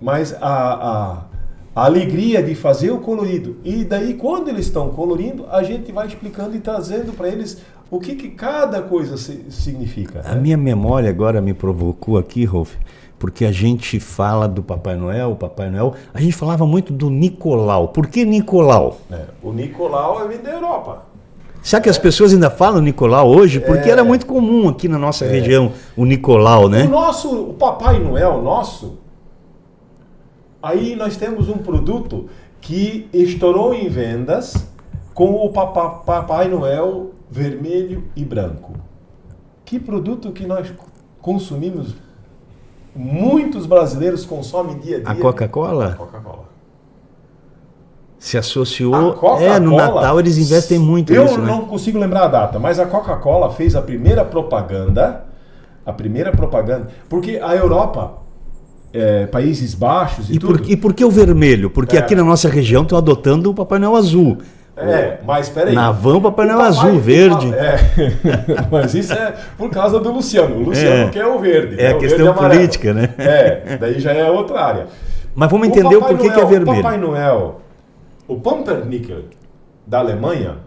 Mas a alegria de fazer o colorido. E daí, quando eles estão colorindo, a gente vai explicando e trazendo para eles o que cada coisa significa. A minha memória agora me provocou aqui, Rolf, porque a gente fala do Papai Noel, a gente falava muito do Nicolau. Por que Nicolau? O Nicolau vem da Europa. Será que as pessoas ainda falam Nicolau hoje? Porque era muito comum aqui na nossa região o Nicolau, né? O Papai Noel nosso... Aí nós temos um produto que estourou em vendas com o Papai Noel vermelho e branco. Que produto que nós consumimos, muitos brasileiros consomem dia a dia. A Coca-Cola? Coca-Cola. Se associou... no Natal eles investem muito nisso, né? Eu não consigo lembrar a data, mas a Coca-Cola fez a primeira propaganda, porque a Europa... Países Baixos e tudo. E por que o vermelho? Porque aqui na nossa região estão adotando o Papai Noel azul. Mas peraí. Na van o Papai Noel azul, verde. Mas isso é por causa do Luciano. O Luciano quer o verde. É a questão política, né? Daí já é outra área. Mas vamos entender o porquê que é vermelho. O Papai Noel, o Pumpernickel da Alemanha,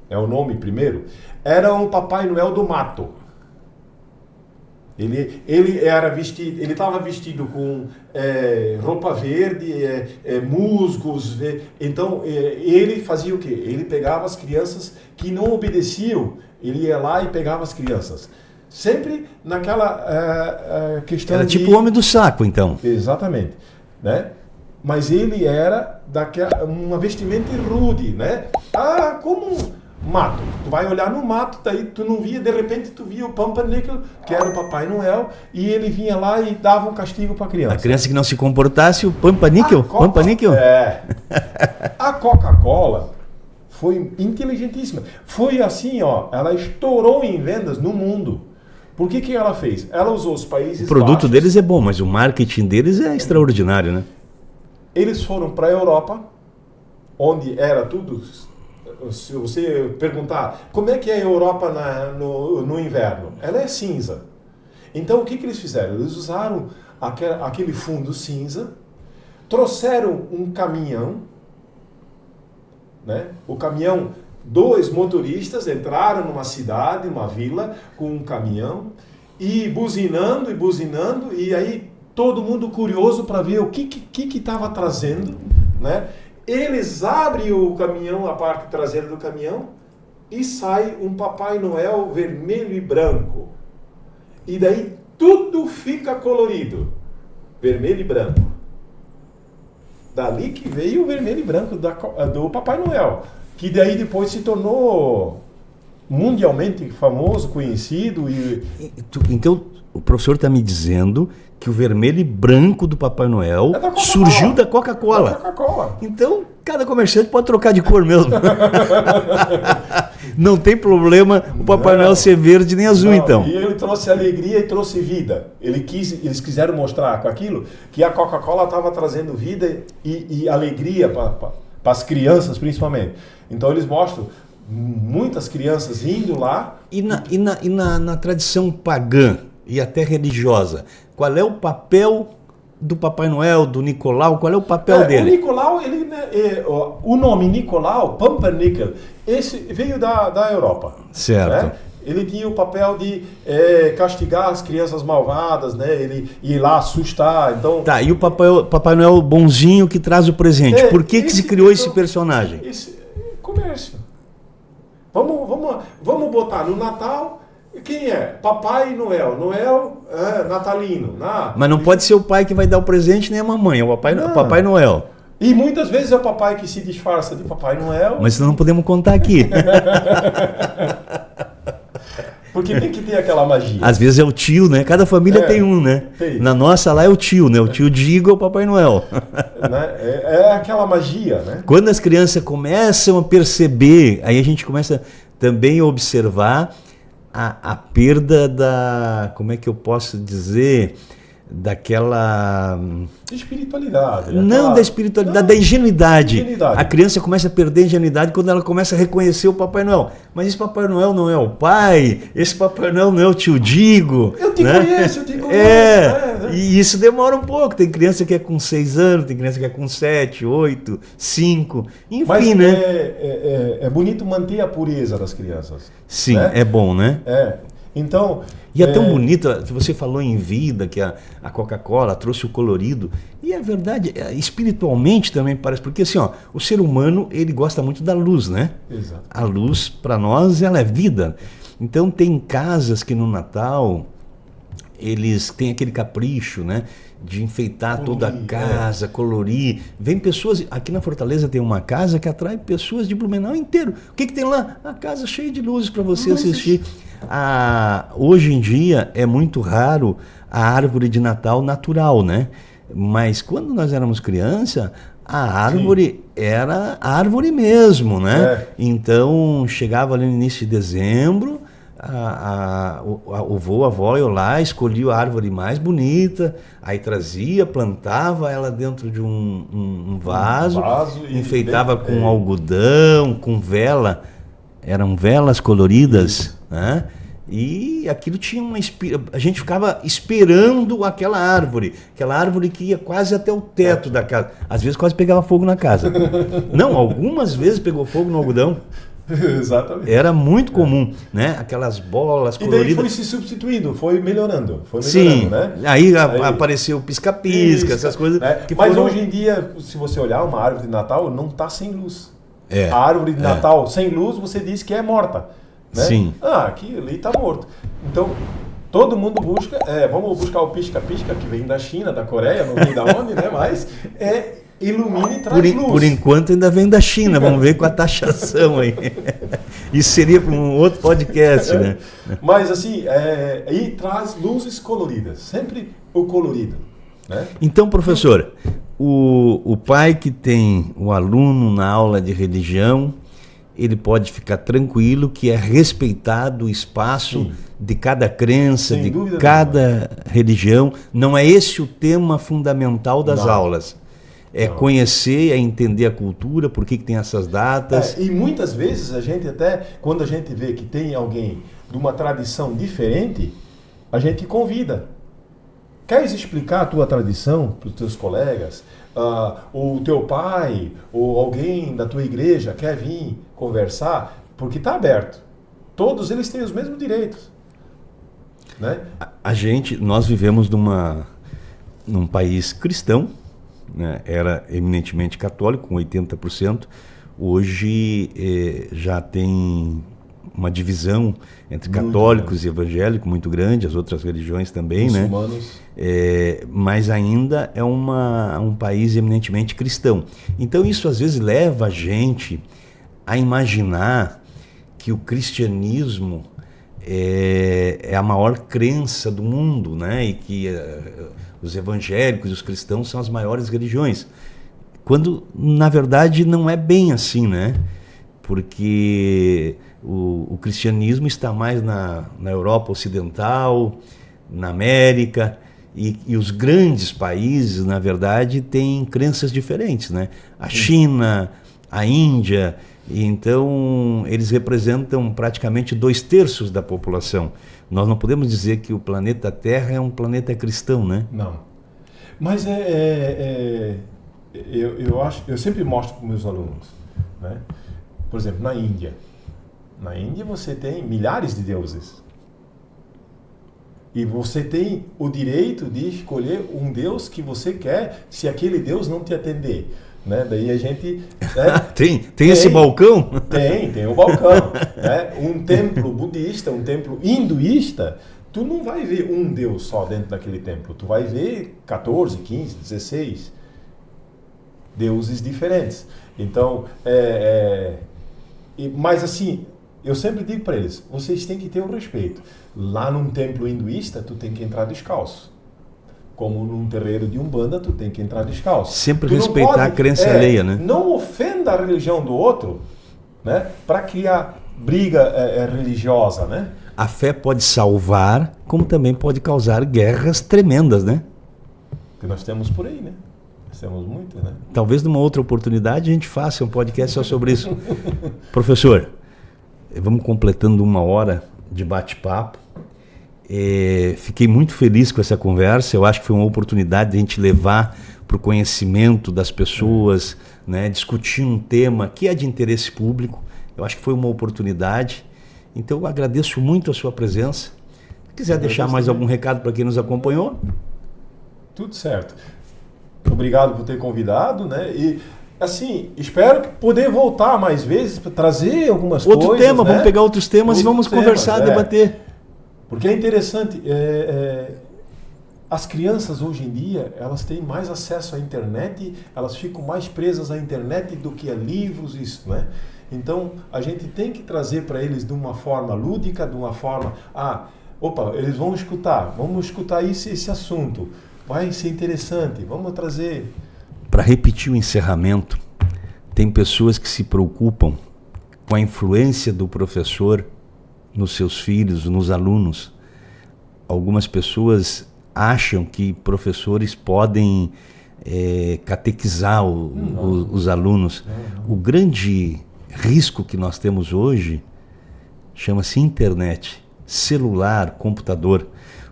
é o nome primeiro, era um Papai Noel do mato. Ele estava vestido com roupa verde, musgos. Então, ele fazia o quê? Ele pegava as crianças que não obedeciam, ele ia lá e pegava as crianças. Sempre naquela questão Era tipo o homem do saco, então. Exatamente. Né? Mas ele era uma vestimenta rude, né? Como... mato. Tu vai olhar no mato, daí tu não via, de repente tu via o Pumpernickel, que era o Papai Noel, e ele vinha lá e dava um castigo para a criança. A criança que não se comportasse, o Pumpernickel? A Coca-Cola foi inteligentíssima. Foi assim, ela estourou em vendas no mundo. Por que ela fez? Ela usou os Países O produto Baixos. deles é bom, mas o marketing deles é extraordinário, né? Eles foram para a Europa, onde era tudo... Se você perguntar como é que é a Europa no inverno, ela é cinza. Então o que eles fizeram? Eles usaram aquele fundo cinza, trouxeram um caminhão, né? O caminhão, 2 motoristas entraram numa cidade, uma vila, com um caminhão, e buzinando, e aí todo mundo curioso para ver o que estava trazendo, né? Eles abrem o caminhão, a parte traseira do caminhão, e sai um Papai Noel vermelho e branco. E daí tudo fica colorido. Vermelho e branco. Dali que veio o vermelho e branco do Papai Noel. Que daí depois se tornou mundialmente famoso, conhecido. Então, o professor está me dizendo que o vermelho e branco do Papai Noel surgiu da Coca-Cola. Da Coca-Cola. Então, cada comerciante pode trocar de cor mesmo. Não tem problema o Papai Noel ser verde nem azul, então. E ele trouxe alegria e trouxe vida. Eles quiseram mostrar com aquilo que a Coca-Cola estava trazendo vida e alegria para as crianças, principalmente. Então, eles mostram muitas crianças indo lá. E na tradição pagã e até religiosa, qual é o papel do Papai Noel, do Nicolau? Qual é o papel dele? O Nicolau, o nome Nicolau, Pumpernickel, esse veio da Europa. Certo. Né? Ele tinha o papel de castigar as crianças malvadas, né? Ele ir lá assustar. Então... Tá, e o Papai Noel bonzinho que traz o presente. Por que se criou esse personagem? Comércio. Vamos botar no Natal... Quem é? Papai Noel. Noel natalino. Mas não pode ser o pai que vai dar o presente nem a mamãe, é o Papai Noel. E muitas vezes é o papai que se disfarça de Papai Noel. Mas não podemos contar aqui. Porque tem que ter aquela magia. Às vezes é o tio, né? Cada família tem um, né? Tem. Na nossa lá é o tio, né? O tio Digo é o Papai Noel. Né? É aquela magia, né? Quando as crianças começam a perceber, aí a gente começa também a observar a perda da, como é que eu posso dizer, daquela... espiritualidade. Não da espiritualidade, da ingenuidade. A criança começa a perder a ingenuidade quando ela começa a reconhecer o Papai Noel. Mas esse Papai Noel não é o pai, esse Papai Noel não é o tio Digo. Eu te conheço, eu te conheço. E isso demora um pouco. Tem criança que é com 6 anos, tem criança que é com 7, 8, 5, enfim, mas né? É bonito manter a pureza das crianças. Sim, né? É bom, né? Então... E é tão bonito, você falou em vida, que a Coca-Cola trouxe o colorido, e é verdade, espiritualmente também parece, porque assim, ó, o ser humano, ele gosta muito da luz, né? Exato. A luz, para nós, ela é vida. Então tem casas que no Natal, eles têm aquele capricho, né? De enfeitar toda a casa, colorir. Vem pessoas, aqui na Fortaleza tem uma casa que atrai pessoas de Blumenau inteiro. O que tem lá? A casa cheia de luzes para você assistir. Hoje em dia é muito raro a árvore de Natal natural, né? Mas quando nós éramos criança, a árvore era a árvore mesmo, né? Então chegava ali no início de dezembro, o vô, a avó, eu lá, escolhia a árvore mais bonita, aí trazia, plantava ela dentro de um vaso enfeitava com algodão, com vela, eram velas coloridas, né? E aquilo tinha a gente ficava esperando aquela árvore que ia quase até o teto da casa, às vezes quase pegava fogo na casa. Não, algumas vezes pegou fogo no algodão. Exatamente. Era muito comum, né? Aquelas bolas coloridas. E daí foi se substituindo, foi melhorando, Sim, né? Aí apareceu pisca-pisca, essas coisas. Mas hoje em dia, se você olhar uma árvore de Natal, não está sem luz. A árvore de Natal sem luz, você diz que é morta. Né? Sim. Aqui ali está morto. Então, todo mundo busca, vamos buscar o pisca-pisca, que vem da China, da Coreia, não sei da onde, né? Mas ilumina e traz luz. Por enquanto ainda vem da China, vamos ver com a taxação aí. Isso seria para um outro podcast, né? Mas assim, e traz luzes coloridas, sempre o colorido. Né? Então, professor, o pai que tem o aluno na aula de religião, ele pode ficar tranquilo que é respeitado o espaço de cada crença, de cada religião. Não é esse o tema fundamental das aulas. É conhecer, é entender a cultura, por que tem essas datas. E muitas vezes a gente até, quando a gente vê que tem alguém de uma tradição diferente, a gente convida. Queres explicar a tua tradição para os teus colegas? Ou o teu pai, ou alguém da tua igreja quer vir conversar? Porque está aberto. Todos eles têm os mesmos direitos. Né? Nós vivemos num país cristão, né? Era eminentemente católico, com 80%. Hoje já tem uma divisão entre católicos e evangélicos muito grande, as outras religiões também, muçulmanos, né? Mas ainda é um país eminentemente cristão. Então isso às vezes leva a gente a imaginar que o cristianismo é a maior crença do mundo, né? E que os evangélicos e os cristãos são as maiores religiões. Quando, na verdade, não é bem assim, né? Porque o cristianismo está mais na Europa Ocidental, na América, e os grandes países, na verdade, têm crenças diferentes, né? A China, a Índia... Então, eles representam praticamente 2/3 da população. Nós não podemos dizer que o planeta Terra é um planeta cristão, né? Não. Mas eu sempre mostro para os meus alunos, né? Por exemplo, na Índia. Na Índia você tem milhares de deuses. E você tem o direito de escolher um deus que você quer, se aquele deus não te atender. Né? Daí a gente... Tem esse balcão? Tem o balcão. Né? Um templo budista, um templo hinduísta, tu não vai ver um Deus só dentro daquele templo. Tu vai ver 14, 15, 16 deuses diferentes. Então, mas assim, eu sempre digo para eles, vocês têm que ter o respeito. Lá num templo hinduísta, tu tem que entrar descalço. Como num terreiro de Umbanda, tu tem que entrar descalço. Sempre respeitar a crença alheia, né? Não ofenda a religião do outro, né? Para criar briga religiosa, né? A fé pode salvar, como também pode causar guerras tremendas, né? Que nós temos por aí, né? Nós temos muitas, né? Talvez numa outra oportunidade a gente faça um podcast só sobre isso. Professor, vamos completando 1 hora de bate-papo. Fiquei muito feliz com essa conversa. Eu acho que foi uma oportunidade de a gente levar para o conhecimento das pessoas, né, discutir um tema que é de interesse público. Eu acho que foi uma oportunidade. Então eu agradeço muito a sua presença. Se quiser deixar mais algum recado para quem nos acompanhou. Tudo certo. Obrigado por ter convidado, né? E assim, espero poder voltar mais vezes para trazer algumas coisas. Outro tema, né? Vamos pegar outros temas e vamos conversar, debater. Porque é interessante, as crianças hoje em dia, elas têm mais acesso à internet, elas ficam mais presas à internet do que a livros, isso, né? Então, a gente tem que trazer para eles de uma forma lúdica, de uma forma, eles vamos escutar esse assunto, vai ser interessante, vamos trazer. Para repetir o encerramento, tem pessoas que se preocupam com a influência do professor nos seus filhos, nos alunos. Algumas pessoas acham que professores podem catequizar os alunos. O grande risco que nós temos hoje chama-se internet, celular, computador,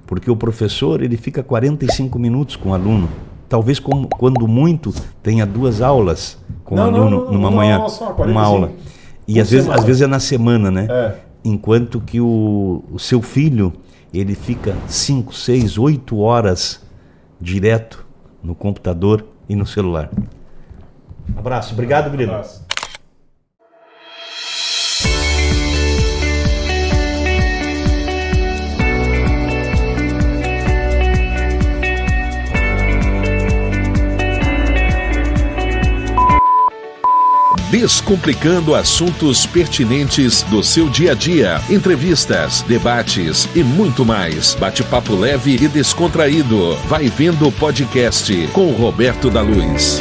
porque o professor ele fica 45 minutos com o aluno. Talvez, quando muito, tenha 2 aulas com o aluno numa manhã, uma aula. E às vezes é na semana, né? Enquanto que o seu filho, ele fica 5, 6, 8 horas direto no computador e no celular. Abraço. Obrigado, Grilo. Abraço. Descomplicando assuntos pertinentes do seu dia a dia, entrevistas, debates e muito mais. Bate-papo leve e descontraído. Vai Vendo Podcast com Roberto da Luz.